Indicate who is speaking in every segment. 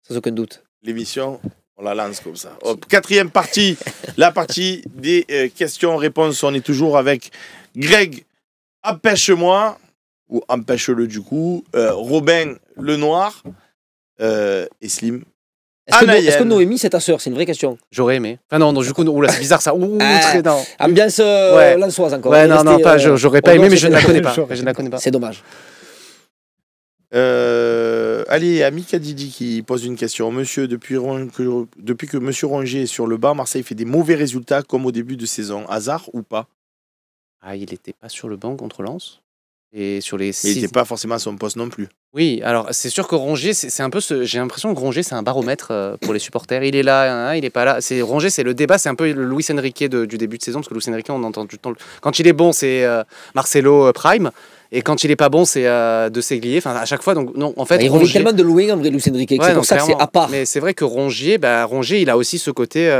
Speaker 1: sans aucun doute.
Speaker 2: L'émission, on la lance comme ça. Hop, quatrième partie, la partie des questions-réponses. On est toujours avec Greg, empêche-moi, ou empêche-le du coup, Robin Lenoir et Slim.
Speaker 1: Est-ce que Noémie, c'est ta sœur? C'est une vraie question.
Speaker 3: J'aurais aimé. Enfin non, du coup, oula, c'est bizarre ça. Très, non.
Speaker 1: Ambiance
Speaker 3: Ouais.
Speaker 1: lançoise encore.
Speaker 3: Ouais, non, pas, j'aurais pas aimé, mais je ne la connais pas.
Speaker 1: Je
Speaker 3: ne la connais pas.
Speaker 1: C'est dommage.
Speaker 2: Allez, Amika Didi qui pose une question. Monsieur, depuis que Monsieur Rongier est sur le banc, Marseille fait des mauvais résultats comme au début de saison. Hasard ou pas?
Speaker 3: Ah, il n'était pas sur le banc contre Lens. Et sur les
Speaker 2: Mais il n'était pas forcément à son poste non plus.
Speaker 3: Oui, alors c'est sûr que Rongier, c'est un peu j'ai l'impression que Rongier, c'est un baromètre pour les supporters. Il est là, hein, il est pas là. Rongier, c'est le débat, c'est un peu le Luis Enrique du début de saison, parce que Luis Enrique, on entend tout le temps. Quand il est bon, c'est Marcelo Prime. Et quand il est pas bon, c'est De Séglier. Enfin, à chaque fois, donc non, en fait.
Speaker 1: Il revient tellement de loin, en vrai, Luis Enrique. C'est pour ça que c'est à part.
Speaker 3: Mais c'est vrai que Rongier, il a aussi ce côté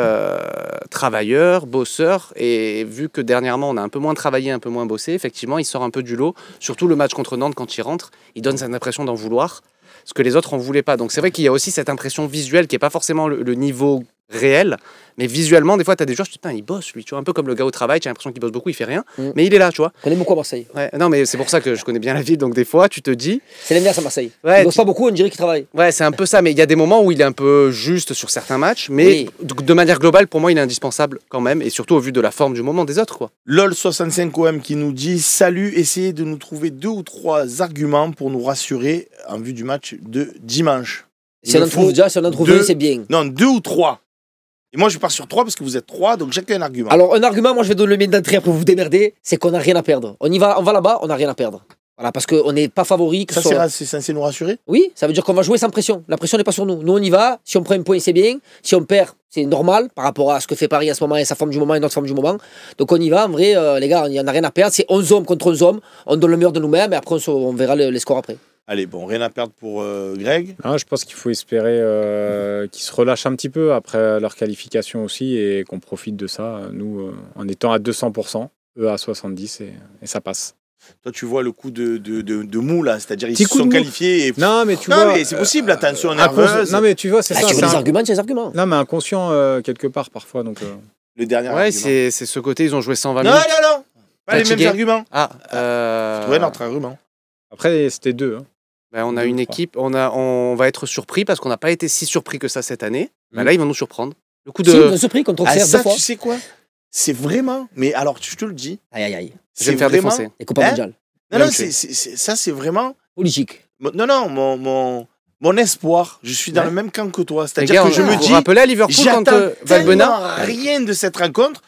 Speaker 3: travailleur, bosseur. Et vu que dernièrement, on a un peu moins travaillé, un peu moins bossé, effectivement, il sort un peu du lot. Surtout le match contre Nantes, quand il rentre, il donne cette impression d'en vouloir, ce que les autres en voulaient pas. Donc c'est vrai qu'il y a aussi cette impression visuelle qui est pas forcément le niveau réel, mais visuellement, des fois, tu as des joueurs, putain, il bosse, lui, tu vois, un peu comme le gars au travail, tu as l'impression qu'il bosse beaucoup, il fait rien, mais il est là, tu vois.
Speaker 1: On connaît beaucoup à Marseille.
Speaker 3: Ouais, non, mais c'est pour ça que je connais bien la ville, donc des fois, tu te dis.
Speaker 1: C'est l'inverse à Marseille.
Speaker 3: Ouais,
Speaker 1: il bosse pas beaucoup, on dirait qu'il travaille.
Speaker 3: Ouais, c'est un peu ça, mais il y a des moments où il est un peu juste sur certains matchs, mais de manière globale, pour moi, il est indispensable quand même, et surtout au vu de la forme du moment des autres, quoi.
Speaker 2: LOL65OM qui nous dit salut, essayez de nous trouver 2 ou 3 arguments pour nous rassurer en vue du match de dimanche.
Speaker 1: Si on en trouve déjà, si on en trouve un, c'est bien.
Speaker 2: Non, 2 ou 3. Et moi, je pars sur 3 parce que vous êtes 3, donc chacun un argument.
Speaker 1: Alors, un argument, moi, je vais donner le mien d'entrée après vous vous démerdez, c'est qu'on n'a rien à perdre. On va là-bas, on n'a rien à perdre. Voilà, parce qu'on n'est pas favori.
Speaker 2: Ça, c'est censé nous rassurer?
Speaker 1: Oui, ça veut dire qu'on va jouer sans pression. La pression n'est pas sur nous. Nous, on y va. Si on prend un point, c'est bien. Si on perd, c'est normal par rapport à ce que fait Paris à ce moment et sa forme du moment et notre forme du moment. Donc, on y va. En vrai, les gars, il n'y en a rien à perdre. C'est 11 hommes contre 11 hommes. On donne le meilleur de nous-mêmes et après, on verra les scores après.
Speaker 2: Allez, bon, rien à perdre pour Greg.
Speaker 4: Ah, je pense qu'il faut espérer qu'ils se relâchent un petit peu après leur qualification aussi et qu'on profite de ça, nous, en étant à 200%, eux à 70% et ça passe.
Speaker 2: Toi, tu vois le coup de mou, là, c'est-à-dire ils se sont qualifiés. Et...
Speaker 4: Non, mais tu vois.
Speaker 2: Mais c'est possible, attention nerveuse.
Speaker 4: Non, mais tu vois, c'est ça.
Speaker 1: Tu veux des arguments, c'est des arguments.
Speaker 4: Non, mais inconscient quelque part parfois. Donc,
Speaker 2: le dernier
Speaker 3: argument. Ouais, c'est ce côté, ils ont joué 120 minutes.
Speaker 2: Non, pas les mêmes arguments.
Speaker 3: Trouver
Speaker 2: notre argument.
Speaker 4: Après, c'était 2. Hein.
Speaker 3: Ben, on a une équipe, on va être surpris parce qu'on n'a pas été si surpris que ça cette année. Ben là, ils vont nous surprendre.
Speaker 1: Le coup de. Si, ils nous ont surpris contre Auxerre 2 fois.
Speaker 2: Tu sais quoi? C'est vraiment. Mais alors, je te le dis.
Speaker 1: Aïe.
Speaker 3: Je vais me faire défoncer.
Speaker 1: Les copains mondiales.
Speaker 2: Non, ça, c'est vraiment.
Speaker 1: Politique.
Speaker 2: Non, mon espoir. Je suis dans le même camp que toi. C'est-à-dire que je me dis.
Speaker 3: Vous rappelez à Liverpool contre
Speaker 2: Valbuena rien de cette rencontre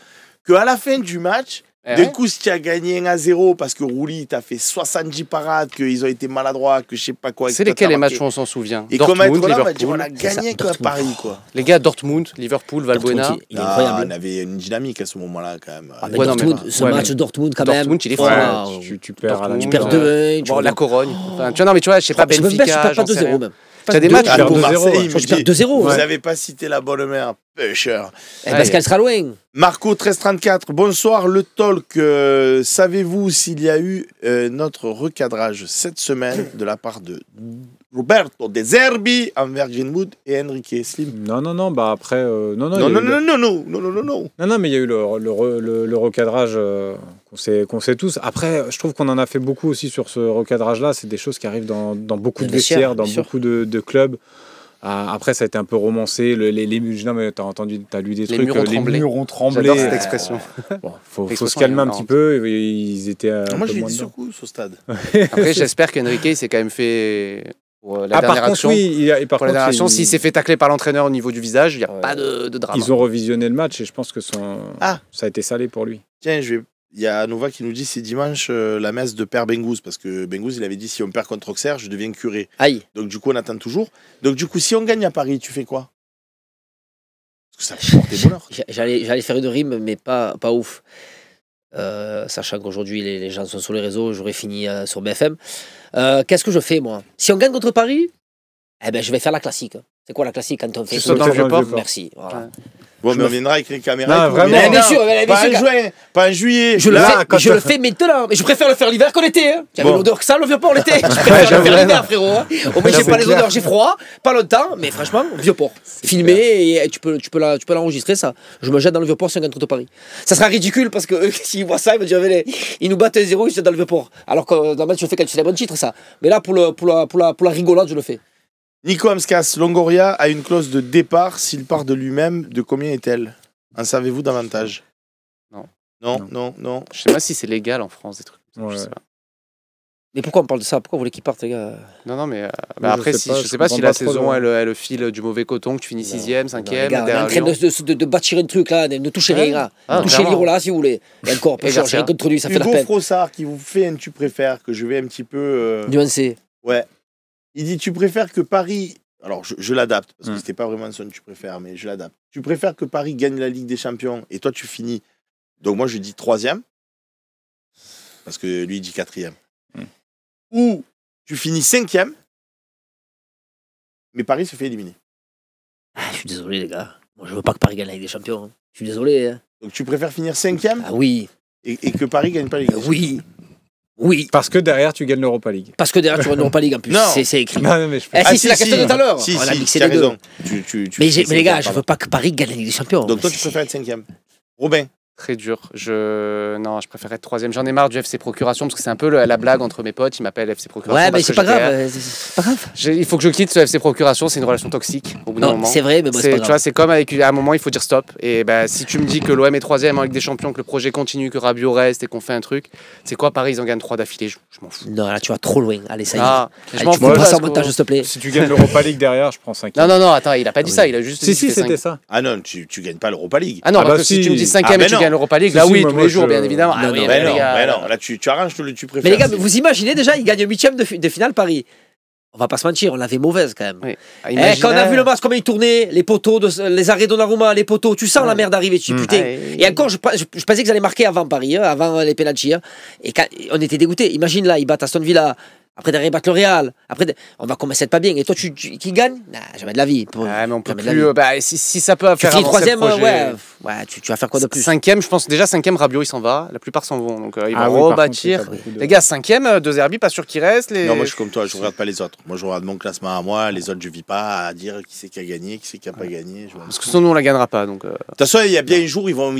Speaker 2: qu'à la fin du match. D'un coup, si tu as gagné 1-0 parce que Rouli t'a fait 70 parades, qu'ils ont été maladroits, que je sais pas quoi.
Speaker 3: C'est lesquels les matchs où on s'en souvient?
Speaker 2: Et comme être là, on a gagné à Paris, quoi.
Speaker 3: Les gars, Dortmund, Liverpool, Valbuena.
Speaker 1: Il est incroyable.
Speaker 2: On avait une dynamique à ce moment-là, quand même.
Speaker 1: Ce match Dortmund, quand même.
Speaker 3: Dortmund, il est fort.
Speaker 4: Tu perds à la
Speaker 1: Tu perds 2-1.
Speaker 3: Bon, la Corogne. Tu vois, non, mais tu vois, je sais pas, Benfica.
Speaker 1: Je perds pas 2-0 même.
Speaker 3: Tu as des matchs
Speaker 2: pour Marseille,
Speaker 1: je perds 2-0.
Speaker 2: Vous n'avez pas cité la bonne mère, pêcheur.
Speaker 1: Parce qu'elle sera loin.
Speaker 2: Marco 1334, bonsoir le talk. Savez-vous s'il y a eu notre recadrage cette semaine de la part de Roberto De Zerbi envers Greenwood et Enrique Slim?
Speaker 4: Non, bah après... Non, mais il y a eu le recadrage qu'on sait tous. Après, je trouve qu'on en a fait beaucoup aussi sur ce recadrage-là. C'est des choses qui arrivent dans beaucoup de vestiaires, dans beaucoup de clubs. Après, ça a été un peu romancé. Non, mais t'as lu des trucs. Les murs ont tremblé.
Speaker 3: J'adore cette expression.
Speaker 4: Bon, faut se calmer un petit peu. Ils étaient
Speaker 2: moi, j'ai eu des secousses au stade.
Speaker 3: Après, j'espère qu'Enrique s'est quand même fait... Pour la dernière action,
Speaker 4: par contre,
Speaker 3: s'il s'est fait tacler par l'entraîneur au niveau du visage, il n'y a pas de drame.
Speaker 4: Ils ont revisionné le match et je pense que ça a été salé pour lui.
Speaker 2: Tiens, il y a Nova qui nous dit c'est dimanche la messe de Père Bengouz, parce que Bengouz il avait dit si on perd contre Auxerre, je deviens curé.
Speaker 1: Aïe.
Speaker 2: Donc du coup on attend toujours. Donc du coup si on gagne à Paris, tu fais quoi? Parce que ça fait porter bonheur.
Speaker 1: J'allais faire une rime, mais pas ouf. Sachant qu'aujourd'hui les gens sont sur les réseaux, j'aurais fini sur BFM. Qu'est-ce que je fais moi? Si on gagne contre Paris, je vais faire la classique. C'est quoi la classique quand on fait
Speaker 3: ça dans le Vieux-Port?
Speaker 1: Merci. Voilà.
Speaker 2: Bon, mais on viendra avec les caméras.
Speaker 4: Non, vraiment.
Speaker 1: Mais bien sûr,
Speaker 2: Pas en juin, pas en juillet.
Speaker 1: Je le fais maintenant, mais je préfère le faire l'hiver que l'été. Hein. J'avais l'odeur que ça, le Vieux-Port l'été. Je préfère le faire l'hiver, frérot. Hein. Au moins, j'ai pas les odeurs, j'ai froid, pas longtemps, mais franchement, Vieux-Port. Filmé et tu peux l'enregistrer, ça. Je me jette dans le Vieux-Port, c'est un contre Paris. Ça sera ridicule parce que s'ils voient ça, ils vont dire, ils nous battent 1-0, ils se jettent dans le Vieux-Port. Alors que normalement, tu le fais quand tu célèbres un titre, ça. Mais là, pour la rigolade, je le fais.
Speaker 2: Nico Amskas, Longoria a une clause de départ s'il part de lui-même. De combien est-elle? En savez-vous davantage? Non.
Speaker 3: Je sais pas si c'est légal en France, des trucs.
Speaker 4: Ouais.
Speaker 3: Je sais pas.
Speaker 1: Mais pourquoi on parle de ça? Pourquoi vous voulez qu'ils partent, les gars?
Speaker 3: Non, mais après, je sais pas si la saison elle file du mauvais coton, que tu finis 6ème, 5ème.
Speaker 1: On est en train de bâtir un truc là, ne touchez rien là. Touchez Lirola si vous voulez. Et encore, j'ai rien contre lui, ça fait la peine.
Speaker 2: Hugo Frossard qui vous fait un tu préfères, que je vais un petit peu.
Speaker 1: Nuancé.
Speaker 2: Ouais. Il dit tu préfères que Paris. Alors je l'adapte, parce que c'était pas vraiment son tu préfères, mais je l'adapte. Tu préfères que Paris gagne la Ligue des Champions et toi tu finis. Donc moi je dis 3ème, parce que lui il dit 4ème. Ou tu finis 5ème, mais Paris se fait éliminer.
Speaker 1: Je suis désolé les gars. Moi je veux pas que Paris gagne la Ligue des Champions. Je suis désolé. Hein.
Speaker 2: Donc tu préfères finir 5ème
Speaker 1: Ah oui.
Speaker 2: et que Paris gagne pas la Ligue des Champions.
Speaker 1: Oui.
Speaker 4: Parce que derrière, tu gagnes l'Europa League.
Speaker 1: Parce que derrière, tu vas l'Europa League en plus.
Speaker 2: Non.
Speaker 1: C'est écrit.
Speaker 4: Non, mais je
Speaker 1: c'est la question de tout à l'heure.
Speaker 2: Si,
Speaker 1: on a mixé
Speaker 2: tu as
Speaker 1: les deux.
Speaker 2: raison.
Speaker 1: Mais les gars, je veux pas que Paris gagne la Ligue des Champions.
Speaker 2: Donc toi, tu préfères être 5ème. Robin?
Speaker 3: Très dur. Non, je préfère être 3ème. J'en ai marre du FC Procuration parce que c'est un peu la blague entre mes potes. Ils m'appellent FC Procuration.
Speaker 1: Ouais, mais c'est pas grave. C'est pas grave.
Speaker 3: Il faut que je quitte ce FC Procuration. C'est une relation toxique au bout d'un moment.
Speaker 1: C'est vrai, mais bon, c'est pas grave.
Speaker 3: Tu vois, c'est comme à un moment, il faut dire stop. Et si tu me dis que l'OM est 3ème en Ligue des Champions, que le projet continue, que Rabiot reste et qu'on fait un truc, c'est quoi Paris, ils en gagnent 3 d'affilée. Je m'en fous.
Speaker 1: Non, là, tu vas trop loin. Allez, ça y est.
Speaker 3: Je m'en
Speaker 1: tu
Speaker 3: fous.
Speaker 1: peux passer en montage, s'il te plaît.
Speaker 4: Si tu gagnes l'Europa League derrière, je prends 5ème.
Speaker 3: Non, attends, il a pas dit ça. Il a juste dit
Speaker 4: Si, c'était ça.
Speaker 2: Ah non, tu gagnes pas l'Europa League.
Speaker 3: Ah non, parce que si tu me dis 5ème et tu gagnes l'Europa League, là oui, tous les jours, bien évidemment.
Speaker 2: Non, mais non, là tu arranges le tu préfères.
Speaker 1: Mais les gars, vous imaginez déjà, ils gagnent 8ème de finale Paris. On va pas se mentir, on l'avait mauvaise quand même.
Speaker 3: Oui.
Speaker 1: Quand on a vu le match, comment il tournait, les poteaux, les arrêts Donnarumma, les poteaux, tu sens la merde arriver, tu dis putain. Et encore, je pensais qu'ils allaient marquer avant Paris, avant les penalties. Et on était dégoûtés. Imagine là, ils battent Aston Villa. Après, derrière, ils battent le Real. Après, on va commencer à être pas bien. Et toi, qui gagne? Nah, jamais de la vie.
Speaker 3: Mais on peut plus. Si ça peut faire
Speaker 1: avancer le projet...
Speaker 3: 3ème,
Speaker 1: tu vas faire quoi de plus?
Speaker 3: 5ème, je pense déjà 5ème, Rabiot il s'en va. La plupart s'en vont. Donc ils vont rebâtir. Les gars, 5ème, De Zerbi, pas sûr qu'il reste.
Speaker 2: Non, moi je suis comme toi, je regarde pas les autres. Moi je regarde mon classement à moi. Les autres, je vis pas à dire qui c'est qui a gagné, qui c'est qui a pas gagné.
Speaker 3: Parce que sinon, nous, on la gagnera pas. De
Speaker 2: toute façon, il y a bien un jour, ils vont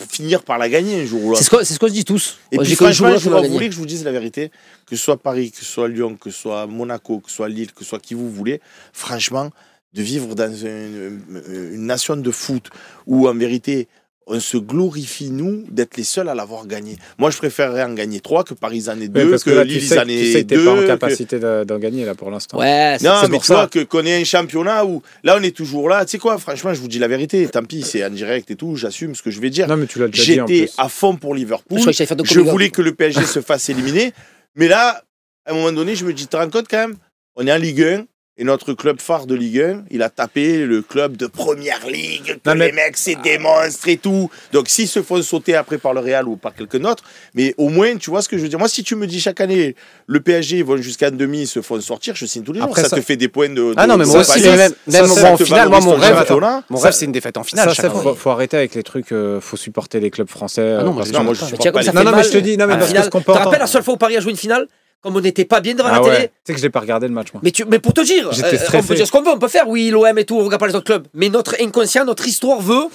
Speaker 2: finir par la gagner un jour ou l'autre.
Speaker 1: C'est ce qu'on se dit tous.
Speaker 2: Et puis franchement, vous voulez que je vous dise la vérité, que ce soit Paris, que ce soit Lyon, que ce soit Monaco, que ce soit Lille, que ce soit qui vous voulez, franchement, de vivre dans une nation de foot où en vérité on se glorifie, nous, d'être les seuls à l'avoir gagné. Moi, je préférerais en gagner 3 que Paris en ait 2, que Lille en ait 2.
Speaker 4: Tu sais pas en capacité d'en gagner là pour l'instant.
Speaker 1: Ouais,
Speaker 2: non, mais tu vois qu'on ait un championnat où là, on est toujours là. Tu sais quoi, franchement, je vous dis la vérité. Tant pis, c'est en direct et tout, j'assume ce que je vais dire.
Speaker 4: Non, mais tu l'as déjà dit en plus.
Speaker 2: J'étais à fond pour Liverpool. Je voulais que le PSG se fasse éliminer. Mais là, à un moment donné, je me dis, tu te rends compte quand même, on est en Ligue 1. Et notre club phare de Ligue 1, il a tapé le club de Première Ligue, que les mecs, c'est des monstres et tout. Donc, s'ils se font sauter après par le Real ou par quelqu'un d'autre, mais au moins, tu vois ce que je veux dire. Moi, si tu me dis chaque année, le PSG, ils vont jusqu'à demi, ils se font sortir, je signe tous les jours. Après, ça te fait des points de.
Speaker 3: Ah non, mais moi aussi, même au final, moi, mon rêve, c'est une défaite en finale.
Speaker 4: Ça, faut arrêter avec les trucs, faut supporter les clubs français.
Speaker 2: Non, moi, je supporte pas.
Speaker 4: Non, mais je te dis, non, mais parce que ce qu'on peut entendre.
Speaker 1: Tu te rappelles la seule fois où Paris a joué une finale? Comme on n'était pas bien devant la télé.
Speaker 4: Tu sais que je n'ai pas regardé le match, moi.
Speaker 1: Mais pour te dire, on peut dire ce qu'on veut, on peut faire, oui, l'OM et tout, on regarde pas les autres clubs. Mais notre inconscient, notre histoire veut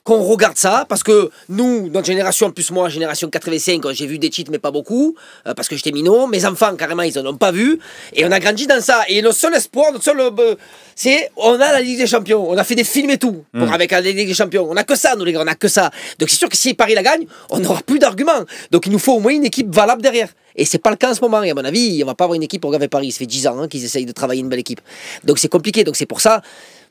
Speaker 1: qu'on regarde ça, parce que nous, notre génération, plus moi, génération 85, j'ai vu des cheats, mais pas beaucoup, parce que j'étais minot. Mes enfants, carrément, ils n'en ont pas vu. Et on a grandi dans ça. Et notre seul espoir, c'est, on a la Ligue des Champions. On a fait des films et tout, avec la Ligue des Champions. On n'a que ça, nous, les gars, on a que ça. Donc c'est sûr que si Paris la gagne, on n'aura plus d'arguments. Donc il nous faut au moins une équipe valable derrière. Et c'est pas le cas en ce moment. Et à mon avis, on va pas avoir une équipe pour regarder Paris. Ça fait 10 ans qu'ils essayent de travailler une belle équipe. Donc c'est compliqué. Donc c'est pour ça,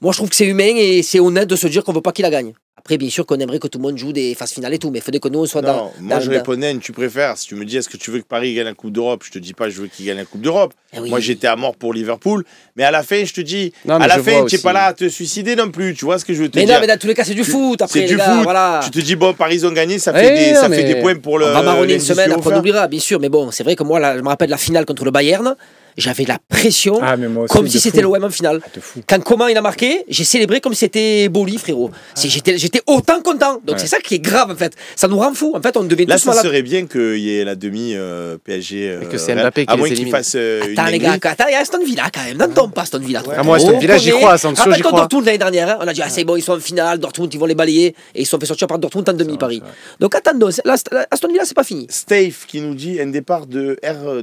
Speaker 1: moi je trouve que c'est humain et c'est honnête de se dire qu'on veut pas qu'il la gagne. Après, bien sûr qu'on aimerait que tout le monde joue des phases finales et tout, mais il faudrait que nous on soit
Speaker 2: dans. Moi je répondais, tu préfères. Si tu me dis est-ce que tu veux que Paris gagne la Coupe d'Europe, je te dis pas je veux qu'il gagne la Coupe d'Europe. Oui. Moi j'étais à mort pour Liverpool, mais à la fin je te dis, à la fin tu n'es pas là à te suicider non plus. Tu vois ce que je veux te dire?
Speaker 1: Mais non, mais dans tous les cas c'est du foot. Après,
Speaker 2: c'est du foot.
Speaker 1: Voilà.
Speaker 2: Tu te dis bon, Paris ils ont gagné, ça fait des points pour le.
Speaker 1: On va marronner une semaine, après on oubliera, bien sûr. Mais bon, c'est vrai que moi, là, je me rappelle la finale contre le Bayern. j'avais la pression
Speaker 4: aussi,
Speaker 1: comme si c'était l'OM en finale. Quand Coman il a marqué, j'ai célébré comme si c'était Boli, frérot. J'étais autant content. Donc c'est ça qui est grave en fait. Ça nous rend fou. En fait, on devait
Speaker 2: là,
Speaker 1: tous malades.
Speaker 2: Ça serait bien qu'il y ait la demi PSG.
Speaker 3: Et que c'est Mbappé qui les élimine.
Speaker 2: Fasse
Speaker 1: attends les gars, il y a Aston Villa quand même. N'entends pas Aston Villa.
Speaker 3: Moi, Aston Villa, j'y crois.
Speaker 1: Rappelle-toi Dortmund l'année dernière. On a dit c'est bon, ils sont en finale. Dortmund, ils vont les balayer et ils se sont fait sortir par Dortmund en demi Paris. Donc attendons, Aston Villa, c'est pas fini.
Speaker 2: Steve qui nous dit un départ de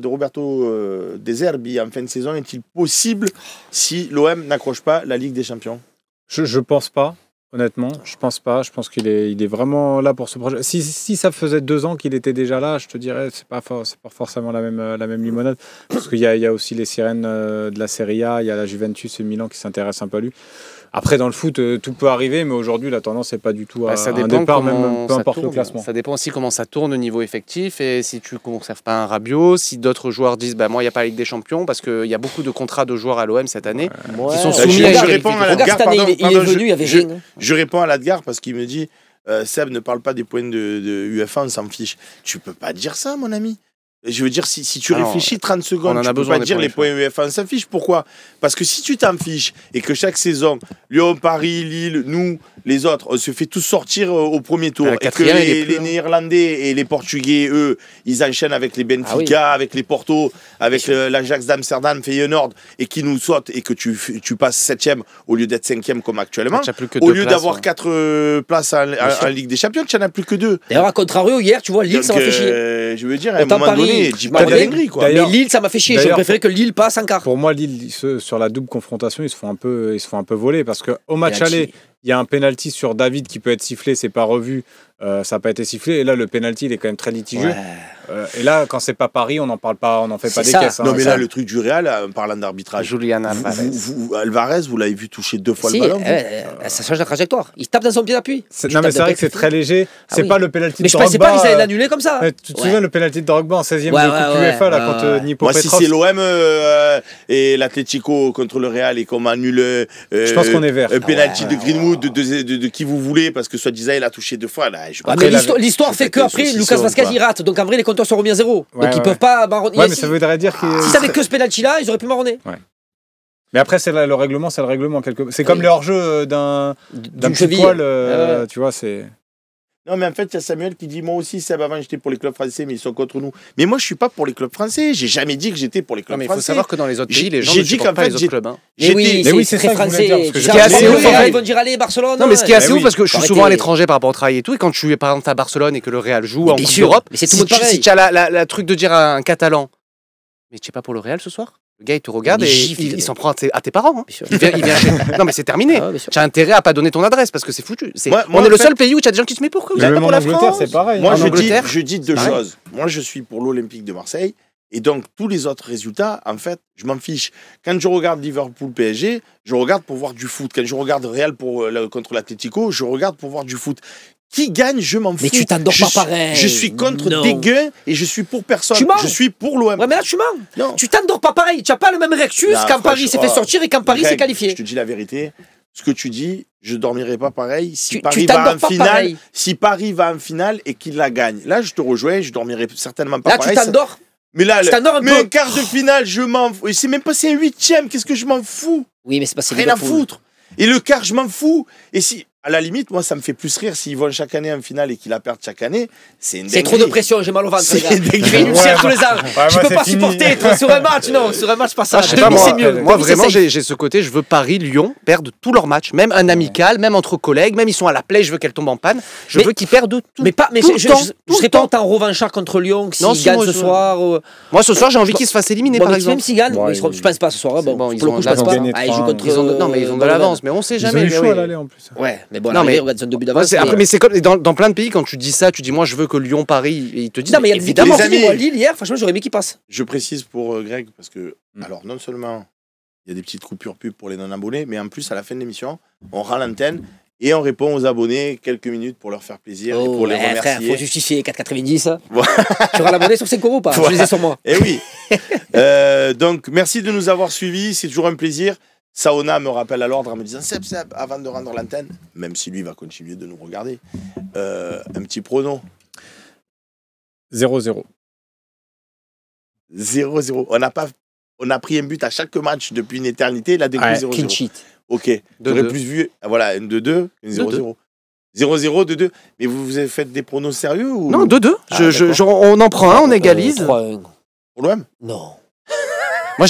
Speaker 2: Roberto De Zerbi en fin de saison est-il possible si l'OM n'accroche pas la Ligue des Champions?
Speaker 4: Je pense pas. Honnêtement, je pense pas. Je pense qu'il est vraiment là pour ce projet. Si ça faisait 2 ans qu'il était déjà là, je te dirais c'est pas forcément la même limonade. Parce qu'il y a aussi les sirènes de la Serie A, il y a la Juventus et Milan qui s'intéressent un peu à lui. Après, dans le foot, tout peut arriver, mais aujourd'hui, la tendance n'est pas du tout à un départ, même peu importe le classement.
Speaker 3: Ça dépend aussi comment ça tourne au niveau effectif et si tu ne conserves pas un Rabiot, si d'autres joueurs disent moi, il n'y a pas la Ligue des Champions, parce qu'il y a beaucoup de contrats de joueurs à l'OM cette année qui sont soumis à
Speaker 2: je réponds à
Speaker 1: Regarde, cette année, il est venu, il y avait rien.
Speaker 2: Je réponds à Ladgar parce qu'il me dit Seb ne parle pas des points de UEFA, on s'en fiche. Tu peux pas dire ça, mon ami. Je veux dire, si tu réfléchis 30 secondes, tu ne peux pas dire les points UEFA, on s'en fiche. Pourquoi? Parce que si tu t'en fiches et que chaque saison, Lyon, Paris, Lille, nous, les autres, on se fait tous sortir au premier tour et que les Néerlandais et les Portugais, eux, ils enchaînent avec les Benfica, avec les Porto, avec l'Ajax d'Amsterdam, Feyenoord, et qui nous sautent et que tu passes 7e au lieu d'être 5e comme actuellement, au lieu d'avoir 4 places en Ligue des Champions, tu n'en as plus que 2.
Speaker 1: D'ailleurs, à contrario, hier, tu vois, Lille, ça m'a fait chier.
Speaker 2: Je veux dire, à un moment donné, dis pas dinguerie, quoi.
Speaker 1: Mais Lille, ça m'a fait chier. J'aurais préféré que Lille passe en quart.
Speaker 4: Pour moi, Lille, sur la double confrontation, ils se font un peu voler parce qu'au match aller, il y a un penalty sur David qui peut être sifflé, c'est pas revu, ça n'a pas été sifflé. Et là, le penalty, il est quand même très litigieux. Et là, quand c'est pas Paris, on n'en parle pas, on n'en fait pas des caisses.
Speaker 2: Non, mais là, le truc du Real, en parlant d'arbitrage,
Speaker 3: Julian Alvarez.
Speaker 2: Alvarez, vous l'avez vu toucher 2 fois le ballon.
Speaker 1: Ça change la trajectoire. Il tape dans son pied d'appui.
Speaker 4: Non, mais c'est vrai que c'est très léger. C'est pas le penalty de Drogba.
Speaker 1: Mais je pensais pas qu'ils allaient l'annuler comme ça.
Speaker 4: Tu te souviens le penalty de Drogba en 16e de Coupe UEFA contre Nipo Petrov.
Speaker 2: Moi, si c'est l'OM et l'Atlético contre le Real et qu'on annule
Speaker 4: je pense qu'on est vert.
Speaker 2: Un penalty de Greenwood, de qui vous voulez, parce que soi-disant, il a touché 2 fois.
Speaker 1: L'histoire fait qu'après, Lucas Vazquez, il rate. Donc en vrai, les compteurs sont remis à 0. Donc ils peuvent pas marronner.
Speaker 4: Ouais, mais ça voudrait dire que
Speaker 1: si ça avait que ce penalty-là, ils auraient pu marronner.
Speaker 4: Mais après, le règlement, c'est le règlement. C'est comme les hors-jeu d'un petit poil, tu vois, c'est...
Speaker 2: Non, mais en fait, il y a Samuel qui dit moi aussi, Seb, avant j'étais pour les clubs français, mais ils sont contre nous. Mais moi, je suis pas pour les clubs français. J'ai jamais dit que j'étais pour les clubs français.
Speaker 3: Il faut savoir que dans les autres pays, les gens ne supportent pas les autres clubs.
Speaker 1: Mais oui, c'est très français.
Speaker 3: Ce qui est assez ouf,
Speaker 1: ils vont dire allez, Barcelone.
Speaker 3: Non, mais ce qui est assez ouf, parce que je suis souvent à l'étranger par rapport au travail et tout, et quand tu es par exemple à Barcelone et que le Real joue en Coupe d'Europe, si tu as la truc de dire à un Catalan, mais tu es pas pour le Real ce soir? Le gars, il te regarde et il s'en prend à tes parents. Hein. Il vient Non, mais c'est terminé. Tu as intérêt à pas donner ton adresse parce que c'est foutu. On est le seul pays où tu as des gens qui se disent mais pourquoi vous êtes pas pour la France?
Speaker 4: C'est pareil.
Speaker 2: Moi, je dis 2 choses. Moi, je suis pour l'Olympique de Marseille. Et donc, tous les autres résultats, en fait, je m'en fiche. Quand je regarde Liverpool PSG, je regarde pour voir du foot. Quand je regarde Real contre l'Atlético, je regarde pour voir du foot. Qui gagne, je m'en fous.
Speaker 1: Mais tu t'endors pas pareil.
Speaker 2: Je suis contre des gains et je suis pour personne.
Speaker 1: Tu mens.
Speaker 2: Je suis pour l'OM.
Speaker 1: Ouais, mais là, tu mens. Non. Tu t'endors pas pareil. Tu n'as pas le même rectus quand Paris s'est fait sortir et quand Paris s'est qualifié.
Speaker 2: Je te dis la vérité. Ce que tu dis, je dormirai pas pareil si Paris va en finale. Si Paris va en finale et qu'il la gagne. Là, je te rejoins, je dormirai certainement pas pareil.
Speaker 1: Là, tu t'endors.
Speaker 2: Mais là,
Speaker 1: mais
Speaker 2: un quart de finale, je m'en fous. C'est même pas, c'est un 8e. Qu'est-ce que je m'en fous?
Speaker 1: Oui, mais c'est pas
Speaker 2: rien à foutre. Et le quart, je m'en fous. Et si, à la limite, moi, ça me fait plus rire s'ils vont chaque année en finale et qu'ils la perdent chaque année. C'est
Speaker 1: trop de pression, j'ai mal au ventre. Je fais une ulcère tous les ans. Je peux pas supporter, toi, sur un match. Non, sur un match, pas ça.
Speaker 3: C'est mieux. Moi, vraiment, j'ai ce côté. Je veux Paris-Lyon perdre tous leurs matchs, même un amical, même entre collègues, même ils sont à la play, je veux qu'elle tombe en panne. Je veux qu'ils perdent tout.
Speaker 1: Mais je serais pas autant revanchard contre Lyon que s'ils gagnent ce soir.
Speaker 3: Moi, ce soir, j'ai envie qu'ils se fassent éliminer, par exemple.
Speaker 1: Même s'ils gagnent, je pense pas ce soir. Bon, pour le coup, je pense pas.
Speaker 3: Non, mais ils ont de l'avance, mais on sait jamais.
Speaker 4: Ils ont eu chaud à l'aller en plus.
Speaker 1: Ouais, mais bon, regarde son début d'avance.
Speaker 3: Mais c'est comme dans plein de pays, quand tu dis ça, tu dis moi je veux que Lyon, Paris, et ils te disent
Speaker 1: non, mais évidemment,
Speaker 2: moi,
Speaker 1: Lille hier, franchement, j'aurais aimé qu'il passe.
Speaker 2: Je précise pour Greg, parce que, alors, non seulement il y a des petites coupures pub pour les non-abonnés, mais en plus, à la fin de l'émission, on rend l'antenne et on répond aux abonnés quelques minutes pour leur faire plaisir et pour les remercier.
Speaker 1: Frère, faut justifier 4,90. Tu auras l'abonné sur 5 € ou pas? Je les ai sur moi.
Speaker 2: Eh oui. Donc, merci de nous avoir suivis. C'est toujours un plaisir. Saona me rappelle à l'ordre en me disant Seb, avant de rendre l'antenne, même si lui va continuer de nous regarder, un petit prono.
Speaker 4: 0-0.
Speaker 2: 0-0. on a pris un but à chaque match depuis une éternité. Il a découvert 0-0.
Speaker 1: Clean sheet.
Speaker 2: Ok. J'aurais plus vu. Voilà, un 2-2, un 0-0. 0-0, 2-2. Mais vous avez fait des pronos sérieux ou...
Speaker 3: Non, 2-2. On en prend un, on égalise.
Speaker 1: 3-1.
Speaker 2: Pour l'OM?
Speaker 1: Non.
Speaker 3: Moi,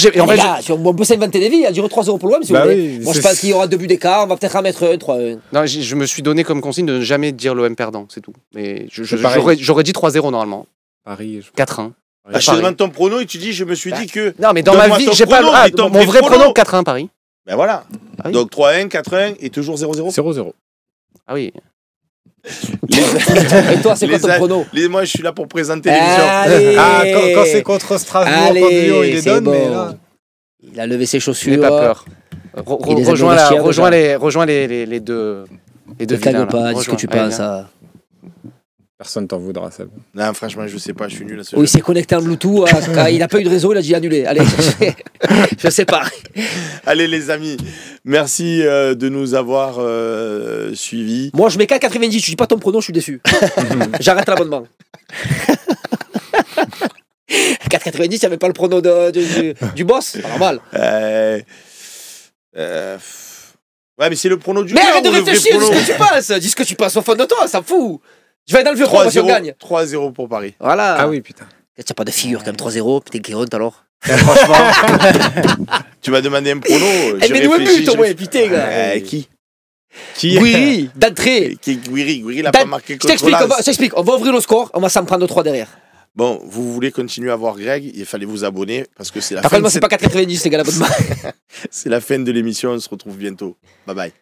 Speaker 1: on peut s'inventer des vies. Il y a duré 3-0 pour l'OM. Si vous voulez. Moi, je pense qu'il y aura 2 buts d'écart. On va peut-être en mettre 1, 3-1.
Speaker 3: Non, je me suis donné comme consigne de ne jamais dire l'OM perdant, c'est tout. Mais j'aurais dit 3-0 normalement.
Speaker 4: Paris.
Speaker 3: 4-1.
Speaker 2: Je te demande ton prono et tu dis, je me suis dit que.
Speaker 3: Non, mais dans ma vie, j'ai pas. Mon vrai prono, 4-1 Paris.
Speaker 2: Ben voilà. Ah oui. Donc 3-1, 4-1 et toujours 0-0.
Speaker 4: 0-0.
Speaker 3: Ah oui.
Speaker 1: Et toi, c'est quoi ton prono?
Speaker 2: Moi, je suis là pour présenter l'émission.
Speaker 4: Quand c'est contre Strasbourg, contre Lyon, il les donne, mais là...
Speaker 1: Il a levé ses chaussures.
Speaker 3: N'aie pas peur. Rejoins les deux vilains.
Speaker 1: Pas, dis ce que tu penses.
Speaker 4: Personne t'en voudra, ça.
Speaker 2: Non, franchement, je sais pas, je suis nul à ce
Speaker 1: il s'est connecté en Bluetooth. Il n'a pas eu de réseau, il a dit annuler. Allez, je sais pas.
Speaker 2: Allez, les amis, merci de nous avoir suivis.
Speaker 1: Moi, je mets qu'à 90, je dis pas ton pronom, je suis déçu. J'arrête l'abonnement. 4,90, il n'y avait pas le pronom du boss, c'est pas normal.
Speaker 2: Ouais, mais c'est le prono du
Speaker 1: Mais arrête de réfléchir, dis ce que tu penses. Dis ce que tu penses au fond de toi, ça fout. Je vais aller dans le vieux fond si on gagne.
Speaker 2: 3-0 pour Paris.
Speaker 1: Voilà.
Speaker 4: Ah oui, putain.
Speaker 1: T'as pas de figure quand même, 3-0, putain, qui honte alors.
Speaker 2: Franchement, tu m'as demandé un prono.
Speaker 1: Mais nous, but au moins, putain, gars.
Speaker 2: Qui
Speaker 1: Guiri, d'entrée.
Speaker 2: Guiri, il a pas marqué contre
Speaker 1: Je t'explique, on va ouvrir le score, on va s'en prendre 3 derrière.
Speaker 2: Bon, vous voulez continuer à voir Greg, il fallait vous abonner parce que c'est la
Speaker 1: fin. Par contre, moi, c'est pas 4,90, les gars, l'abonnement.
Speaker 2: C'est la fin de l'émission, on se retrouve bientôt. Bye bye.